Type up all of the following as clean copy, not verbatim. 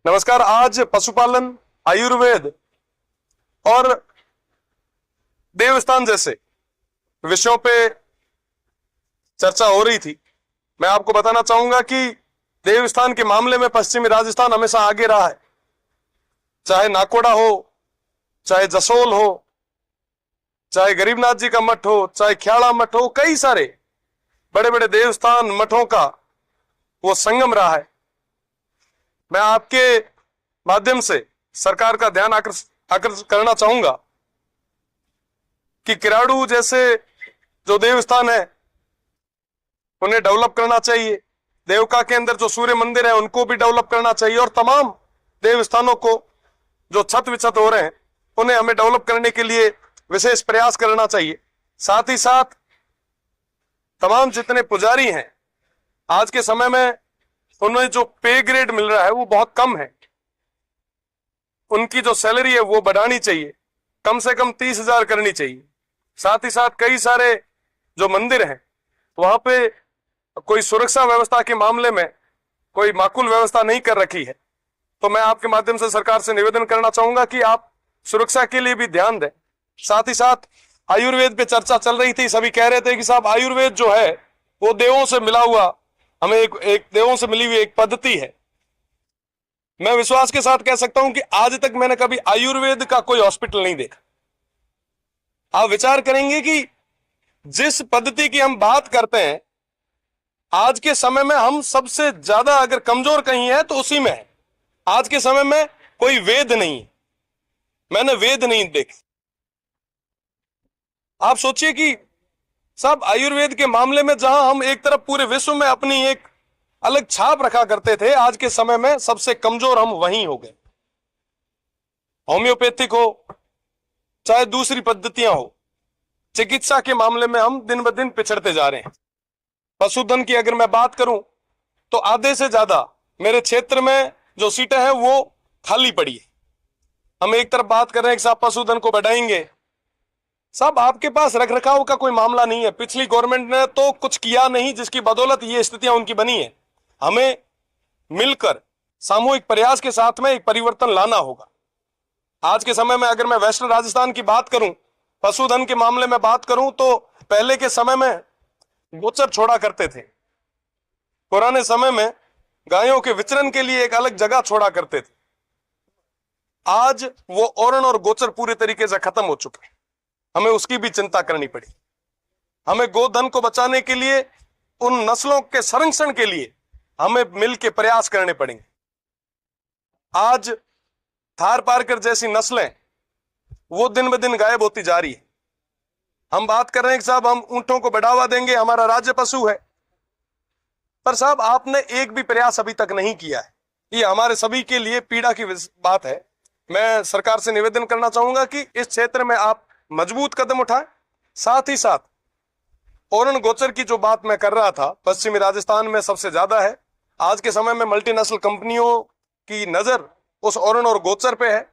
नमस्कार। आज पशुपालन, आयुर्वेद और देवस्थान जैसे विषयों पे चर्चा हो रही थी। मैं आपको बताना चाहूंगा कि देवस्थान के मामले में पश्चिमी राजस्थान हमेशा आगे रहा है। चाहे नाकोड़ा हो, चाहे जसोल हो, चाहे गरीबनाथ जी का मठ हो, चाहे ख्याड़ा मठ हो, कई सारे बड़े बड़े देवस्थान मठों का वो संगम रहा है। मैं आपके माध्यम से सरकार का ध्यान आकर्षित करना चाहूंगा कि किराड़ू जैसे जो देवस्थान है उन्हें डेवलप करना चाहिए। देवका के अंदर जो सूर्य मंदिर है उनको भी डेवलप करना चाहिए और तमाम देवस्थानों को जो छत विछत हो रहे हैं उन्हें हमें डेवलप करने के लिए विशेष प्रयास करना चाहिए। साथ ही साथ तमाम जितने पुजारी हैं आज के समय में उन्हें जो पे ग्रेड मिल रहा है वो बहुत कम है। उनकी जो सैलरी है वो बढ़ानी चाहिए, कम से कम 30,000 करनी चाहिए। साथ ही साथ कई सारे जो मंदिर हैं वहां पे कोई सुरक्षा व्यवस्था के मामले में कोई माकूल व्यवस्था नहीं कर रखी है। तो मैं आपके माध्यम से सरकार से निवेदन करना चाहूंगा कि आप सुरक्षा के लिए भी ध्यान दें। साथ ही साथ आयुर्वेद पे चर्चा चल रही थी। सभी कह रहे थे कि साहब आयुर्वेद जो है वो देवों से मिला हुआ, हमें एक देवों से मिली हुई एक पद्धति है। मैं विश्वास के साथ कह सकता हूं कि आज तक मैंने कभी आयुर्वेद का कोई हॉस्पिटल नहीं देखा। आप विचार करेंगे कि जिस पद्धति की हम बात करते हैं आज के समय में हम सबसे ज्यादा अगर कमजोर कहीं है तो उसी में है। आज के समय में कोई वेद नहीं है, मैंने वेद नहीं देखे। आप सोचिए कि सब आयुर्वेद के मामले में जहां हम एक तरफ पूरे विश्व में अपनी एक अलग छाप रखा करते थे, आज के समय में सबसे कमजोर हम वहीं हो गए। होम्योपैथिक हो चाहे दूसरी पद्धतियां हो, चिकित्सा के मामले में हम दिन ब दिन पिछड़ते जा रहे हैं। पशुधन की अगर मैं बात करूं तो आधे से ज्यादा मेरे क्षेत्र में जो सीटें हैं वो खाली पड़ी है। हम एक तरफ बात कर रहे हैं कि साहब पशुधन को बढ़ाएंगे, साहब आपके पास रख रखाव का कोई मामला नहीं है। पिछली गवर्नमेंट ने तो कुछ किया नहीं जिसकी बदौलत ये स्थितियां उनकी बनी है। हमें मिलकर सामूहिक प्रयास के साथ में एक परिवर्तन लाना होगा। आज के समय में अगर मैं वेस्टर्न राजस्थान की बात करूं, पशुधन के मामले में बात करूं तो पहले के समय में गोचर छोड़ा करते थे। पुराने समय में गायों के विचरण के लिए एक अलग जगह छोड़ा करते थे। आज वो ओरण और गोचर पूरे तरीके से खत्म हो चुके हैं। हमें उसकी भी चिंता करनी पड़ी। हमें गोधन को बचाने के लिए, उन नस्लों के संरक्षण के लिए हमें मिलकर प्रयास करने पड़ेंगे। आज थार पारकर जैसी नस्लें वो दिन ब दिन गायब होती जा रही है। हम बात कर रहे हैं कि साहब हम ऊंटों को बढ़ावा देंगे, हमारा राज्य पशु है, पर साहब आपने एक भी प्रयास अभी तक नहीं किया है। ये हमारे सभी के लिए पीड़ा की बात है। मैं सरकार से निवेदन करना चाहूंगा कि इस क्षेत्र में आप मजबूत कदम उठाएं। साथ ही साथ ओरण गोचर की जो बात मैं कर रहा था, पश्चिमी राजस्थान में सबसे ज्यादा है। आज के समय में मल्टीनेशनल कंपनियों की नजर उस ओरण और गोचर पे है।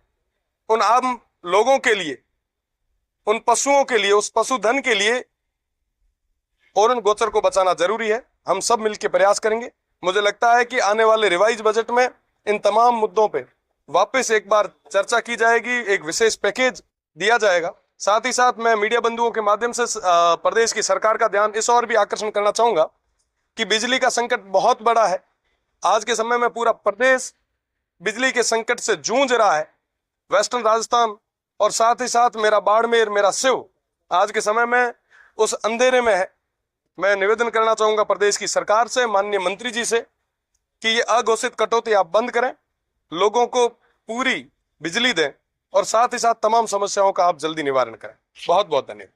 उन आम लोगों के लिए, उन पशुओं के लिए, उस पशुधन के लिए ओरण गोचर को बचाना जरूरी है। हम सब मिलकर प्रयास करेंगे। मुझे लगता है कि आने वाले रिवाइज बजट में इन तमाम मुद्दों पे वापस एक बार चर्चा की जाएगी, एक विशेष पैकेज दिया जाएगा। साथ ही साथ मैं मीडिया बंधुओं के माध्यम से प्रदेश की सरकार का ध्यान इस और भी आकर्षण करना चाहूंगा कि बिजली का संकट बहुत बड़ा है। आज के समय में पूरा प्रदेश बिजली के संकट से जूझ रहा है। वेस्टर्न राजस्थान और साथ ही साथ मेरा बाड़मेर, मेरा सिव आज के समय में उस अंधेरे में है। मैं निवेदन करना चाहूंगा प्रदेश की सरकार से, माननीय मंत्री जी से, कि ये अघोषित कटौती आप बंद करें, लोगों को पूरी बिजली दें और साथ ही साथ तमाम समस्याओं का आप जल्दी निवारण करें। बहुत बहुत धन्यवाद।